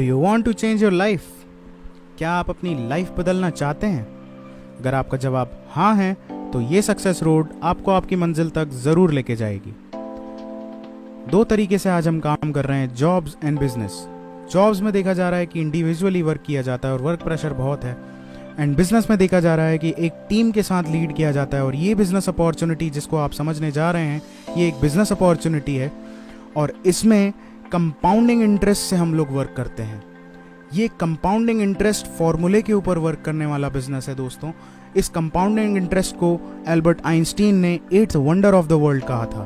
Do you want to change your life? क्या आप अपनी लाइफ बदलना चाहते हैं? अगर आपका जवाब हाँ है तो ये सक्सेस रोड आपको आपकी मंजिल तक ज़रूर लेके जाएगी। दो तरीके से आज हम काम कर रहे हैं, जॉब्स एंड बिजनेस। जॉब्स में देखा जा रहा है कि इंडिविजुअली वर्क किया जाता है और वर्क प्रेशर बहुत है, एंड बिजनेस में देखा जा रहा है कि एक टीम के साथ लीड किया जाता है। और ये बिजनेस अपॉर्चुनिटी जिसको आप समझने जा रहे हैं, ये एक बिजनेस अपॉर्चुनिटी है और इसमें कंपाउंडिंग इंटरेस्ट से हम लोग वर्क करते हैं। ये कंपाउंडिंग इंटरेस्ट फॉर्मूले के ऊपर वर्क करने वाला बिजनेस है दोस्तों। इस कंपाउंडिंग इंटरेस्ट को एल्बर्ट आइंस्टीन ने 8th wonder of the world कहा था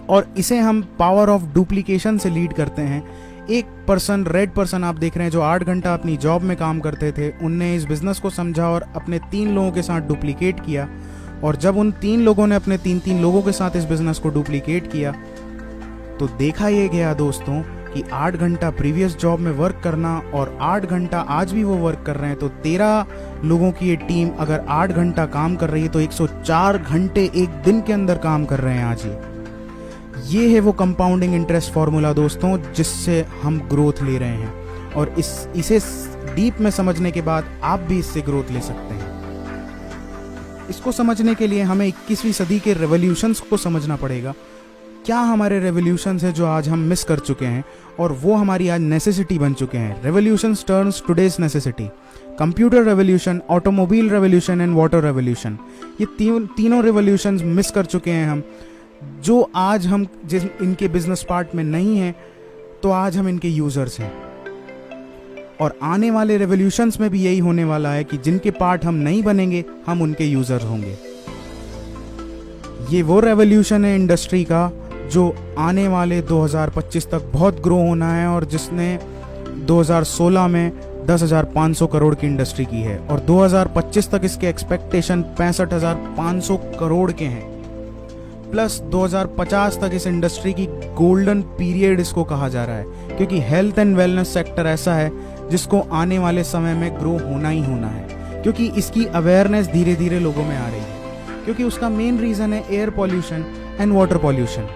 और इसे हम पावर ऑफ डुप्लीकेशन से लीड करते हैं। एक पर्सन, रेड पर्सन आप देख रहे हैं, जो 8 घंटा अपनी जॉब में काम करते थे, उनने इस बिजनेस को समझा और अपने 3 लोगों के साथ डुप्लीकेट किया। और जब उन 3 लोगों ने अपने 3 लोगों के साथ इस बिजनेस को डुप्लीकेट किया तो देखा ये गया दोस्तों कि 8 घंटा प्रीवियस जॉब में वर्क करना और 8 घंटा आज भी वो वर्क कर रहे हैं, तो 13 लोगों की ये टीम अगर 8 घंटा काम कर रही है तो 104 घंटे एक दिन के अंदर काम कर रहे हैं आज ये है वो कंपाउंडिंग इंटरेस्ट फॉर्मूला दोस्तों, जिससे हम ग्रोथ ले रहे हैं। और इसे डीप में समझने के बाद आप भी इससे ग्रोथ ले सकते हैं। इसको समझने के लिए हमें 21वीं सदी के रेवोल्यूशंस को समझना पड़ेगा। क्या हमारे रेवोल्यूशंस है जो आज हम मिस कर चुके हैं और वो हमारी आज नेसेसिटी बन चुके हैं। Revolutions turns today's necessity. Computer revolution, automobile revolution and water revolution, ये तीनों रेवोल्यूशंस मिस कर चुके हैं हम, जो आज हम जिस इनके बिजनेस पार्ट में नहीं हैं, तो आज हम इनके यूजर्स हैं। और आने वाले रेवोल्यूशंस में भी यही होने वाला है कि जिनके पार्ट हम नहीं बनेंगे, हम उनके यूजर होंगे। ये वो रेवोल्यूशन है इंडस्ट्री का जो आने वाले 2025 तक बहुत ग्रो होना है और जिसने 2016 में 10,500 करोड़ की इंडस्ट्री की है और 2025 तक इसके एक्सपेक्टेशन 65,500 करोड़ के हैं। प्लस 2050 तक इस इंडस्ट्री की गोल्डन पीरियड इसको कहा जा रहा है, क्योंकि हेल्थ एंड वेलनेस सेक्टर ऐसा है जिसको आने वाले समय में ग्रो होना ही होना है, क्योंकि इसकी अवेयरनेस धीरे धीरे लोगों में आ रही है, क्योंकि उसका मेन रीजन है air pollution and water pollution.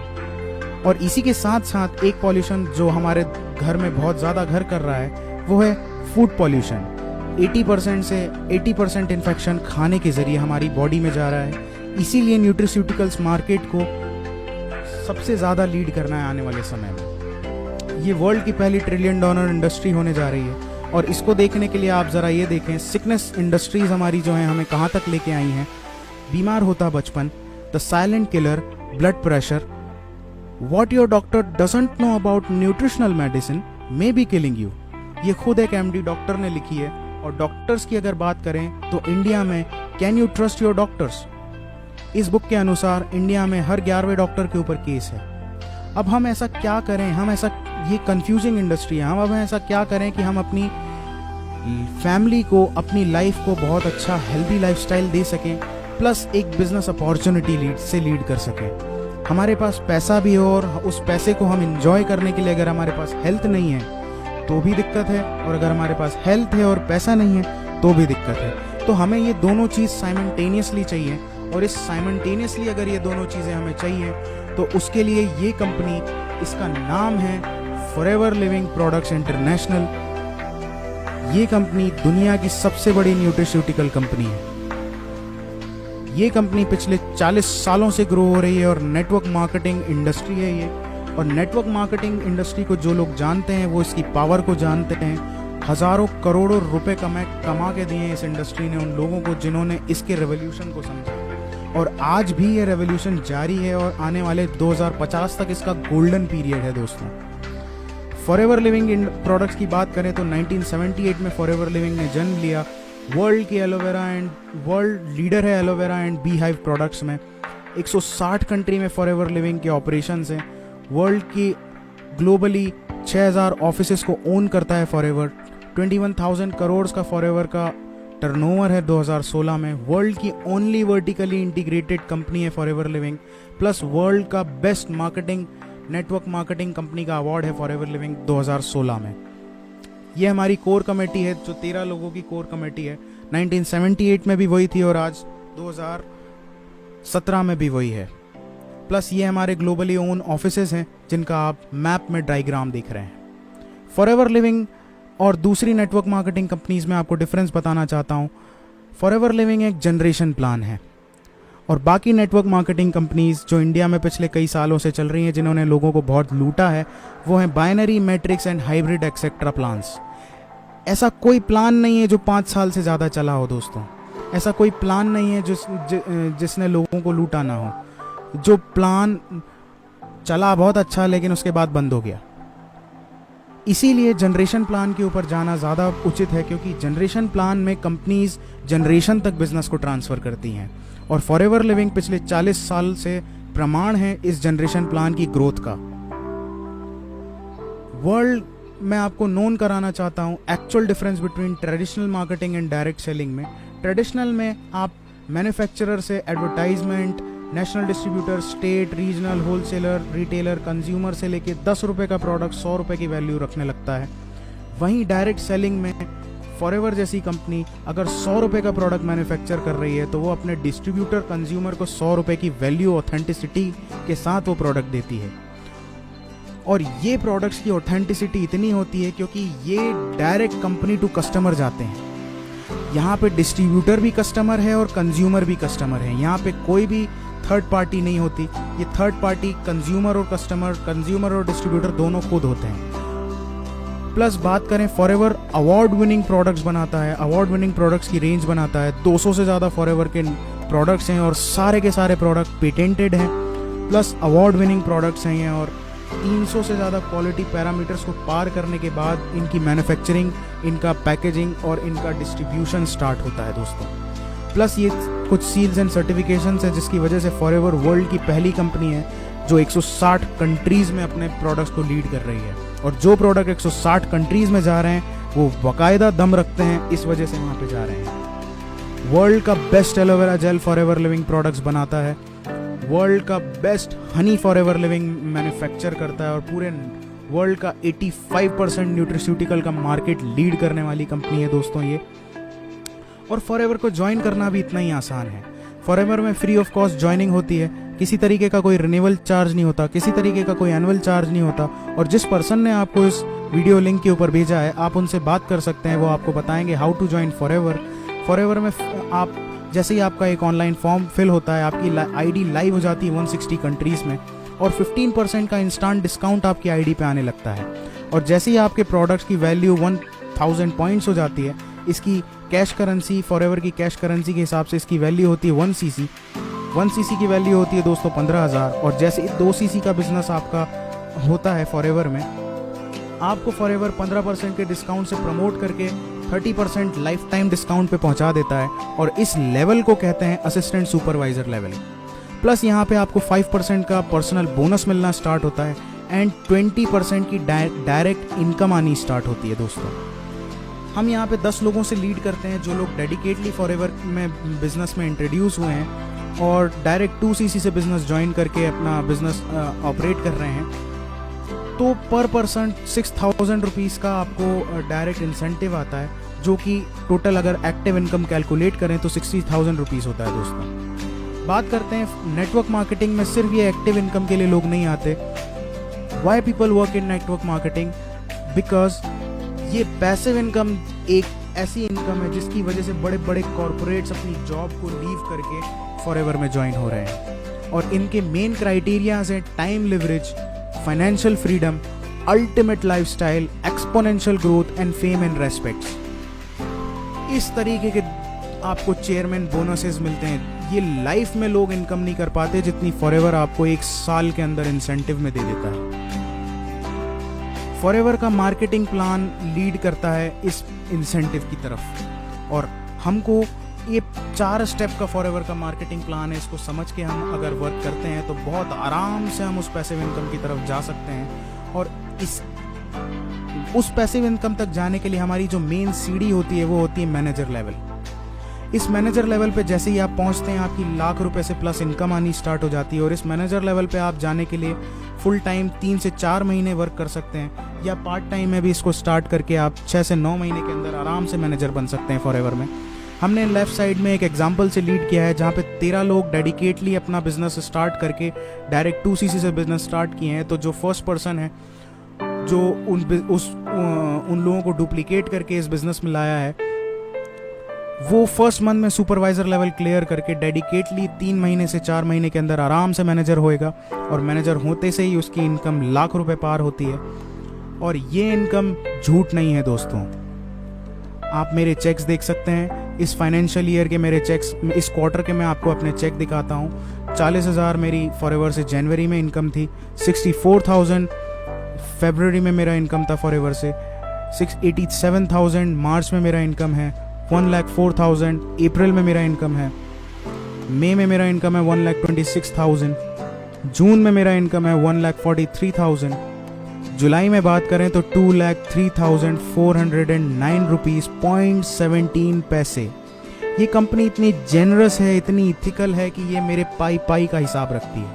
और इसी के साथ साथ एक पॉल्यूशन जो हमारे घर में बहुत ज़्यादा घर कर रहा है वो है फूड पॉल्यूशन। 80% से 80% इन्फेक्शन खाने के जरिए हमारी बॉडी में जा रहा है। इसीलिए न्यूट्रिस्यूटिकल्स मार्केट को सबसे ज़्यादा लीड करना है आने वाले समय में। ये वर्ल्ड की पहली $1 ट्रिलियन इंडस्ट्री होने जा रही है। और इसको देखने के लिए आप ज़रा ये देखें, सिकनेस इंडस्ट्रीज हमारी जो हैं हमें कहाँ तक लेके आई हैं। बीमार होता बचपन, the silent killer, blood pressure. What your doctor doesn't know about nutritional medicine may be killing you। ये खुद एक MD डॉक्टर ने लिखी है। और डॉक्टर्स की अगर बात करें तो इंडिया में can you trust your doctors, इस बुक के अनुसार इंडिया में हर 11वें डॉक्टर के ऊपर केस है। अब हम ऐसा क्या करें, ये कंफ्यूजिंग इंडस्ट्री है, हम अब ऐसा क्या करें कि हम अपनी फैमिली को, अपनी लाइफ को बहुत अच्छा हेल्दी लाइफस्टाइल दे सकें, प्लस एक बिजनेस अपॉर्चुनिटी लीड कर सकें। हमारे पास पैसा भी हो और उस पैसे को हम इंजॉय करने के लिए अगर हमारे पास हेल्थ नहीं है तो भी दिक्कत है, और अगर हमारे पास हेल्थ है और पैसा नहीं है तो भी दिक्कत है। तो हमें ये दोनों चीज़ साइमल्टेनियसली चाहिए, और इस साइमल्टेनियसली अगर ये दोनों चीज़ें हमें चाहिए तो उसके लिए ये कंपनी, इसका नाम है फॉरएवर लिविंग प्रोडक्ट्स इंटरनेशनल। ये कंपनी दुनिया की सबसे बड़ी न्यूट्रिस्यूटिकल कंपनी है। ये कंपनी पिछले 40 सालों से ग्रो हो रही है और नेटवर्क मार्केटिंग इंडस्ट्री है ये। और नेटवर्क मार्केटिंग इंडस्ट्री को जो लोग जानते हैं वो इसकी पावर को जानते हैं। हजारों करोड़ों रुपए कमा के दिए इस इंडस्ट्री ने उन लोगों को जिन्होंने इसके रेवोल्यूशन को समझा। और आज भी ये रेवोल्यूशन जारी है और आने वाले 2050 तक इसका गोल्डन पीरियड है दोस्तों। फॉरएवर लिविंग प्रोडक्ट्स की बात करें तो 1978 में फॉरएवर लिविंग ने जन्म लिया। वर्ल्ड की एलोवेरा एंड वर्ल्ड लीडर है aloe vera and bee hive products में। 160 कंट्री में फॉरएवर लिविंग के ऑपरेशंस हैं। वर्ल्ड की ग्लोबली 6000 ऑफिसेस को ओन करता है फॉरएवर। 21,000 करोड़ का फॉरएवर का टर्नओवर है 2016 में। वर्ल्ड की ओनली वर्टिकली इंटीग्रेटेड कंपनी है फॉरएवर लिविंग। प्लस वर्ल्ड का best marketing network marketing company का अवार्ड है फॉरएवर लिविंग 2016 में। ये हमारी कोर कमेटी है जो 13 लोगों की कोर कमेटी है। 1978 में भी वही थी और आज 2017 में भी वही है। प्लस ये हमारे ग्लोबली ओन ऑफिसेज हैं जिनका आप मैप में डायग्राम देख रहे हैं। फॉरएवर लिविंग और दूसरी नेटवर्क मार्केटिंग कंपनीज में आपको डिफरेंस बताना चाहता हूँ। फॉरएवर लिविंग एक जनरेशन प्लान है और बाकी नेटवर्क मार्केटिंग कंपनीज जो इंडिया में पिछले कई सालों से चल रही हैं, जिन्होंने लोगों को बहुत लूटा है, वो हैं binary, matrix and hybrid etcetera plans. ऐसा कोई प्लान नहीं है जो 5 साल से ज़्यादा चला हो दोस्तों। ऐसा कोई प्लान नहीं है जिसने लोगों को लूटा ना हो। जो प्लान चला बहुत अच्छा लेकिन उसके बाद बंद हो गया। इसीलिए जनरेशन प्लान के ऊपर जाना ज़्यादा उचित है, क्योंकि जनरेशन प्लान में कंपनीज जनरेशन तक बिजनेस को ट्रांसफ़र करती हैं और फॉरएवर लिविंग पिछले 40 साल से प्रमाण है इस जनरेशन प्लान की ग्रोथ का। वर्ल्ड मैं आपको नोन कराना चाहता हूँ actual difference between traditional marketing and direct selling में। ट्रेडिशनल में आप मैन्युफैक्चरर से advertisement, national distributor, state, regional, wholesaler, retailer, consumer से लेके 10 रुपये का प्रोडक्ट 100 रुपये की वैल्यू रखने लगता है। वहीं डायरेक्ट सेलिंग में फॉरएवर जैसी कंपनी अगर 100 रुपये का प्रोडक्ट मैन्युफैक्चर कर रही है तो वो अपने डिस्ट्रीब्यूटर, कंज्यूमर को 100 रुपये की वैल्यू, ऑथेंटिसिटी के साथ वो प्रोडक्ट देती है। और ये प्रोडक्ट्स की ऑथेंटिसिटी इतनी होती है क्योंकि ये डायरेक्ट कंपनी टू कस्टमर जाते हैं। यहाँ पे डिस्ट्रीब्यूटर भी कस्टमर है और कंज्यूमर भी कस्टमर है। यहाँ पे कोई भी थर्ड पार्टी नहीं होती। ये थर्ड पार्टी कंज्यूमर और कस्टमर, कंज्यूमर और डिस्ट्रीब्यूटर दोनों खुद होते हैं। प्लस बात करें, फॉरएवर अवार्ड विनिंग प्रोडक्ट्स बनाता है। अवार्ड विनिंग प्रोडक्ट्स की रेंज बनाता है। 200 से ज़्यादा फॉरएवर के प्रोडक्ट्स हैं और सारे के सारे प्रोडक्ट पेटेंटेड हैं। प्लस अवार्ड विनिंग प्रोडक्ट्स हैं ये, और 300 से ज़्यादा क्वालिटी पैरामीटर्स को पार करने के बाद इनकी मैन्युफैक्चरिंग, इनका पैकेजिंग और इनका डिस्ट्रीब्यूशन स्टार्ट होता है दोस्तों। प्लस ये कुछ सील्स एंड सर्टिफिकेशंस है जिसकी वजह से फॉरएवर वर्ल्ड की पहली कंपनी है जो 160 कंट्रीज़ में अपने प्रोडक्ट्स को लीड कर रही है। और जो प्रोडक्ट 160 कंट्रीज़ में जा रहे हैं वो बाकायदा दम रखते हैं, इस वजह से वहाँ पे जा रहे हैं। वर्ल्ड का best aloe vera gel forever living products बनाता है। वर्ल्ड का best Honey forever living manufacture करता है और पूरे वर्ल्ड का 85% न्यूट्रिस्यूटिकल का मार्केट लीड करने वाली कंपनी है दोस्तों ये। और फॉरएवर को ज्वाइन करना भी इतना ही आसान है। फॉरएवर में फ्री ऑफ कॉस्ट ज्वाइनिंग होती है। किसी तरीके का कोई रिन्यूअल चार्ज नहीं होता, किसी तरीके का कोई एनुअल चार्ज नहीं होता। और जिस पर्सन ने आपको इस वीडियो लिंक के ऊपर भेजा है, आप उनसे बात कर सकते हैं। वो आपको बताएंगे how to join forever. Forever में आप जैसे ही आपका एक ऑनलाइन फॉर्म फिल होता है, आपकी आईडी लाइव हो जाती है 160 कंट्रीज़ में और 15% का इंस्टेंट डिस्काउंट आपकी आईडी पे आने लगता है। और जैसे ही आपके प्रोडक्ट्स की वैल्यू 1000 पॉइंट्स हो जाती है, इसकी कैश करेंसी, फॉरएवर की कैश करेंसी के हिसाब से इसकी वैल्यू होती है 1 सीसी। 1 सीसी की वैल्यू होती है दोस्तों 15,000। और जैसे 2 सीसी का बिजनेस आपका होता है फॉरएवर में, आपको फॉरएवर 15% के डिस्काउंट से प्रमोट करके 30% लाइफ टाइम डिस्काउंट पे पहुंचा देता है। और इस लेवल को कहते हैं असिस्टेंट सुपरवाइजर लेवल। प्लस यहाँ पे आपको 5% का पर्सनल बोनस मिलना स्टार्ट होता है एंड 20% की डायरेक्ट इनकम आनी स्टार्ट होती है दोस्तों। हम यहाँ पे 10 लोगों से लीड करते हैं जो लोग डेडिकेटली फॉरएवर में बिजनेस में इंट्रोड्यूस हुए हैं और डायरेक्ट 2 सीसी से बिजनेस ज्वाइन करके अपना बिजनेस ऑपरेट कर रहे हैं। तो पर पर्सन 6000 रुपीज़ का आपको डायरेक्ट इंसेंटिव आता है, जो कि टोटल अगर एक्टिव इनकम कैलकुलेट करें तो 60,000 रुपीज़ होता है दोस्तों। बात करते हैं नेटवर्क मार्केटिंग में, सिर्फ ये एक्टिव इनकम के लिए लोग नहीं आते। Why people work in network marketing? Because ये पैसिव इनकम एक ऐसी इनकम है जिसकी वजह से बड़े बड़े कॉरपोरेट्स अपनी जॉब को लीव करके फॉरएवर में ज्वाइन हो रहे हैं। और इनके मेन क्राइटेरियाज हैं time leverage, financial freedom, ultimate lifestyle, exponential growth and fame and respects. इस तरीके के आपको चेयरमैन बोनसेस मिलते हैं। ये लाइफ में लोग इनकम नहीं कर पाते जितनी फॉरएवर आपको 1 साल के अंदर इंसेंटिव में दे देता है। फॉरएवर का मार्केटिंग प्लान लीड करता है इस इंसेंटिव की तरफ। और हमको ये 4 स्टेप का फॉरएवर का मार्केटिंग प्लान है। इसको समझ के हम अगर वर्क करते हैं तो बहुत आराम से हम उस पैसिव इनकम की तरफ जा सकते हैं। और उस पैसिव इनकम तक जाने के लिए हमारी जो मेन सीढ़ी होती है वो होती है मैनेजर लेवल। इस मैनेजर लेवल पे जैसे ही आप पहुंचते हैं, आपकी लाख रुपए से प्लस इनकम आनी स्टार्ट हो जाती है। और इस मैनेजर लेवल पे आप जाने के लिए फुल टाइम 3 से 4 महीने वर्क कर सकते हैं, या पार्ट टाइम में भी इसको स्टार्ट करके आप 6 से 9 महीने के अंदर आराम से मैनेजर बन सकते हैं फॉरएवर में। हमने लेफ्ट साइड में एक एग्जांपल से लीड किया है जहाँ पे 13 लोग डेडिकेटली अपना बिजनेस स्टार्ट करके डायरेक्ट 2 सीसी से बिजनेस स्टार्ट किए हैं। तो जो फर्स्ट पर्सन है जो उन लोगों को डुप्लीकेट करके इस बिजनेस में लाया है, वो फर्स्ट मंथ में सुपरवाइजर लेवल क्लियर करके डेडिकेटली 3 महीने से 4 महीने के अंदर आराम से मैनेजर होएगा, और मैनेजर होते से ही उसकी इनकम लाख रुपए पार होती है। और ये इनकम झूठ नहीं है दोस्तों। आप मेरे चेक्स देख सकते हैं, इस फाइनेंशियल ईयर के मेरे चेक्स, इस क्वार्टर के मैं आपको अपने चेक दिखाता हूँ। 40,000 मेरी फॉरएवर से जनवरी में इनकम थी, 64,000 फरवरी में मेरा इनकम था फॉरएवर से, 87,000 मार्च में मेरा इनकम है, 1,04,000 अप्रैल में मेरा इनकम है, मई में मेरा इनकम है 1,26,000, जून में मेरा इनकम है 1,43,000, जुलाई में बात करें तो 2,03,409 रुपीज़ 0.17 पैसे। ये कंपनी इतनी जेनरस है, इतनी इथिकल है कि ये मेरे पाई का हिसाब रखती है।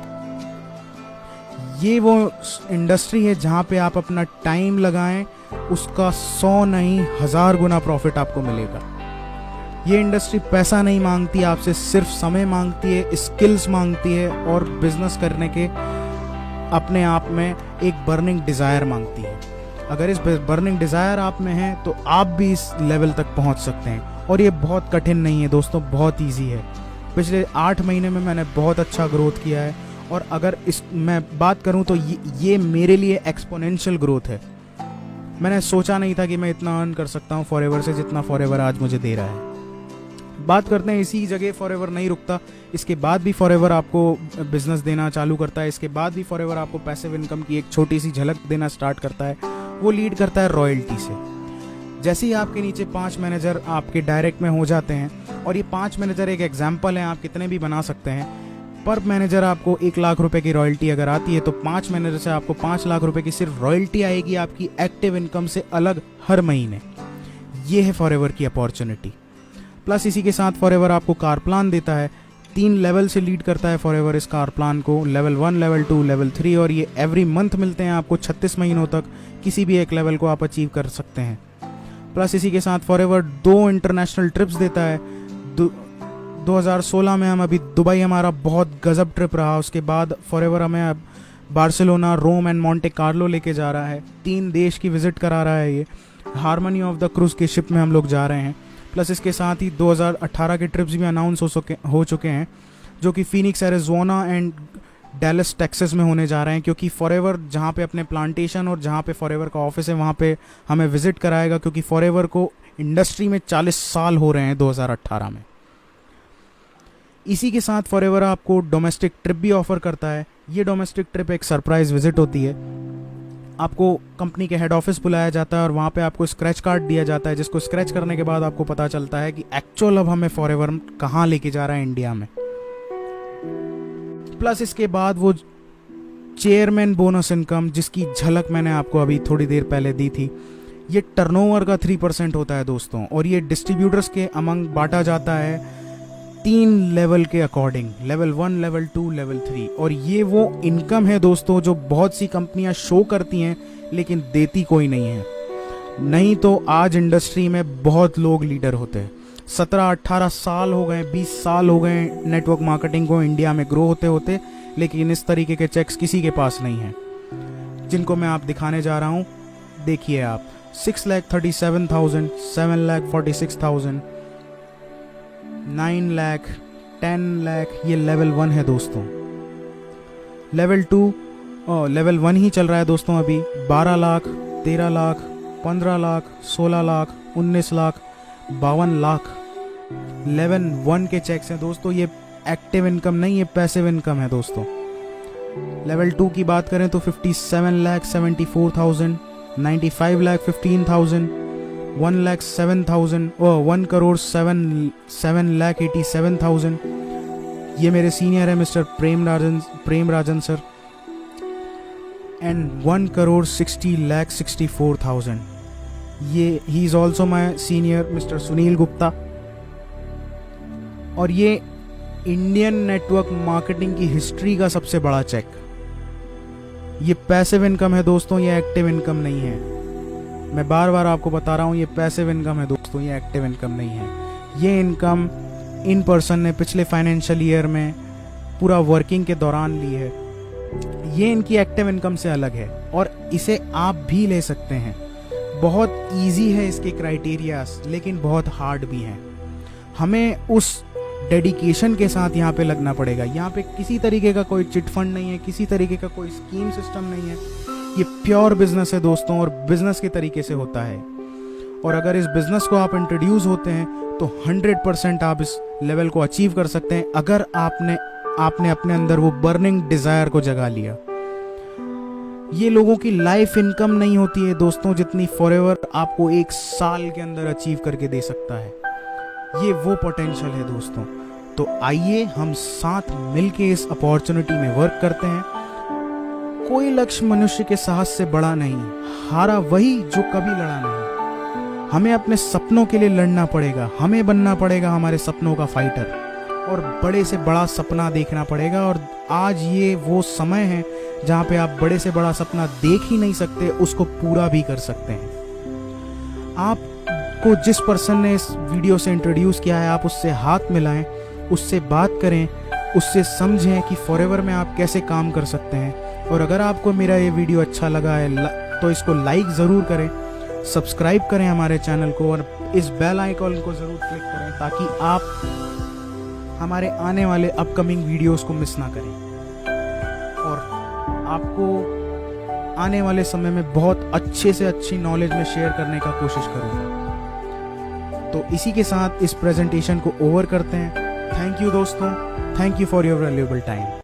ये वो इंडस्ट्री है जहाँ पे आप अपना टाइम लगाएं, उसका 100 नहीं 1000 गुना प्रॉफिट आपको मिलेगा। ये इंडस्ट्री पैसा नहीं मांगती आपसे, सिर्फ समय मांगती है, स्किल्स मांगती है, और बिजनेस करने के अपने आप में एक बर्निंग डिज़ायर मांगती है। अगर इस बर्निंग डिज़ायर आप में है तो आप भी इस लेवल तक पहुंच सकते हैं। और ये बहुत कठिन नहीं है दोस्तों, बहुत इजी है। पिछले 8 महीने में मैंने बहुत अच्छा ग्रोथ किया है, और अगर मैं बात करूं तो ये मेरे लिए एक्सपोनेंशियल ग्रोथ है। मैंने सोचा नहीं था कि मैं इतना अर्न कर सकता हूं फॉरएवर से, जितना फॉरएवर आज मुझे दे रहा है। बात करते हैं, इसी जगह फॉरएवर नहीं रुकता, इसके बाद भी फॉरएवर आपको बिजनेस देना चालू करता है। इसके बाद भी फॉरएवर आपको पैसिव इनकम की एक छोटी सी झलक देना स्टार्ट करता है। वो लीड करता है रॉयल्टी से। जैसे ही आपके नीचे 5 मैनेजर आपके डायरेक्ट में हो जाते हैं, और ये 5 मैनेजर एक एग्जाम्पल है, आप कितने भी बना सकते हैं। पर मैनेजर आपको 1 लाख रुपए की रॉयल्टी अगर आती है, तो 5 मैनेजर से आपको 5 लाख रुपए की सिर्फ रॉयल्टी आएगी आपकी एक्टिव इनकम से अलग हर महीने। ये है फॉरएवर की अपॉर्चुनिटी। प्लस इसी के साथ फॉरएवर आपको कार प्लान देता है। 3 लेवल से लीड करता है फॉरएवर इस कार प्लान को, लेवल 1, लेवल 2, लेवल 3, और ये एवरी मंथ मिलते हैं आपको 36 महीनों तक। किसी भी एक लेवल को आप अचीव कर सकते हैं। प्लस इसी के साथ फॉरएवर 2 इंटरनेशनल ट्रिप्स देता है। 2016 में हम अभी दुबई, हमारा बहुत गजब ट्रिप रहा। उसके बाद फॉरएवर हमें अब Barcelona, Rome and Monte Carlo लेके जा रहा है। 3 देश की विजिट करा रहा है। ये हारमनी ऑफ द क्रूज के शिप में हम लोग जा रहे हैं। प्लस इसके साथ ही 2018 के ट्रिप्स भी अनाउंस हो चुके हैं, जो कि Phoenix Arizona and Dallas Texas में होने जा रहे हैं। क्योंकि फॉरएवर जहाँ पे अपने प्लांटेशन और जहाँ पे फॉरएवर का ऑफिस है, वहाँ पे हमें विजिट कराएगा। क्योंकि फॉरएवर को इंडस्ट्री में 40 साल हो रहे हैं 2018 में। इसी के साथ फॉरएवर आपको डोमेस्टिक ट्रिप भी ऑफर करता है। ये डोमेस्टिक ट्रिप एक सरप्राइज विजिट होती है। आपको कंपनी के हेड ऑफिस बुलाया जाता है, और वहाँ पे आपको स्क्रैच कार्ड दिया जाता है, जिसको स्क्रैच करने के बाद आपको पता चलता है कि एक्चुअल अब हमें फॉरएवर कहाँ लेके जा रहा है इंडिया में। प्लस इसके बाद वो चेयरमैन बोनस इनकम, जिसकी झलक मैंने आपको अभी थोड़ी देर पहले दी थी, ये टर्नओवर का 3% होता है दोस्तों। और ये डिस्ट्रीब्यूटर्स के अमंग बांटा जाता है 3 लेवल के अकॉर्डिंग, लेवल 1, लेवल 2, लेवल 3। और ये वो इनकम है दोस्तों जो बहुत सी कंपनियां शो करती हैं लेकिन देती कोई नहीं है। नहीं तो आज इंडस्ट्री में बहुत लोग लीडर होते हैं। 17-18 साल हो गए, 20 साल हो गए नेटवर्क मार्केटिंग को इंडिया में ग्रो होते होते, लेकिन इस तरीके के चेक्स किसी के पास नहीं हैं, जिनको मैं आप दिखाने जा रहा हूँ। देखिए आप, 6,37,000, 7,46,000, 9 लाख, 10 लाख, ये लेवल 1 है दोस्तों। लेवल 2 लेवल 1 ही चल रहा है दोस्तों अभी। 12 लाख, 13 लाख, 15 लाख, 16 लाख, 19 लाख, 52 लाख लेवल 1 के चेक्स हैं दोस्तों। ये एक्टिव इनकम नहीं, ये पैसिव इनकम है दोस्तों। लेवल 2 की बात करें तो 57,74,000, 95,15,000, 1,07,000, 1,07,87,000। ये मेरे सीनियर है mister Prem Rajan sir, and 1,60,64,000। ये he is also my senior mister Sunil Gupta. और ये इंडियन नेटवर्क मार्केटिंग की हिस्ट्री का सबसे बड़ा चेक। ये पैसिव इनकम है दोस्तों, ये एक्टिव इनकम नहीं है। मैं बार बार आपको बता रहा हूँ, ये पैसिव इनकम है दोस्तों, ये एक्टिव इनकम नहीं है। ये इनकम इन पर्सन ने पिछले फाइनेंशियल ईयर में पूरा वर्किंग के दौरान ली है। ये इनकी एक्टिव इनकम से अलग है। और इसे आप भी ले सकते हैं। बहुत इजी है इसके क्राइटेरियाज, लेकिन बहुत हार्ड भी हैं। हमें उस डेडिकेशन के साथ यहाँ पे लगना पड़ेगा। यहाँ पे किसी तरीके का कोई चिट फंड नहीं है, किसी तरीके का कोई स्कीम सिस्टम नहीं है। ये प्योर बिजनेस है दोस्तों, और बिजनेस के तरीके से होता है। और अगर इस बिजनेस को आप इंट्रोड्यूस होते हैं तो 100% आप इस लेवल को अचीव कर सकते हैं, अगर आपने अपने अंदर वो बर्निंग डिजायर को जगा लिया। ये लोगों की लाइफ इनकम नहीं होती है दोस्तों जितनी फॉरएवर आपको 1 साल के अंदर अचीव करके दे सकता है। ये वो पोटेंशियल है दोस्तों। तो आइए हम साथ मिलके इस अपॉर्चुनिटी में वर्क करते हैं। कोई लक्ष्य मनुष्य के साहस से बड़ा नहीं, हारा वही जो कभी लड़ा नहीं। हमें अपने सपनों के लिए लड़ना पड़ेगा, हमें बनना पड़ेगा हमारे सपनों का फाइटर, और बड़े से बड़ा सपना देखना पड़ेगा। और आज ये वो समय है जहाँ पे आप बड़े से बड़ा सपना देख ही नहीं सकते, उसको पूरा भी कर सकते हैं। आपको जिस पर्सन ने इस वीडियो से इंट्रोड्यूस किया है, आप उससे हाथ मिलाएं, उससे बात करें, उससे समझें कि फॉरएवर में आप कैसे काम कर सकते हैं। और अगर आपको मेरा ये वीडियो अच्छा लगा है तो इसको लाइक ज़रूर करें, सब्सक्राइब करें हमारे चैनल को, और इस बेल आइकॉन को ज़रूर क्लिक करें ताकि आप हमारे आने वाले अपकमिंग वीडियोस को मिस ना करें। और आपको आने वाले समय में बहुत अच्छे से अच्छी नॉलेज में शेयर करने का कोशिश करूँगा। तो इसी के साथ इस प्रेजेंटेशन को ओवर करते हैं। थैंक यू दोस्तों, thank you for your valuable time.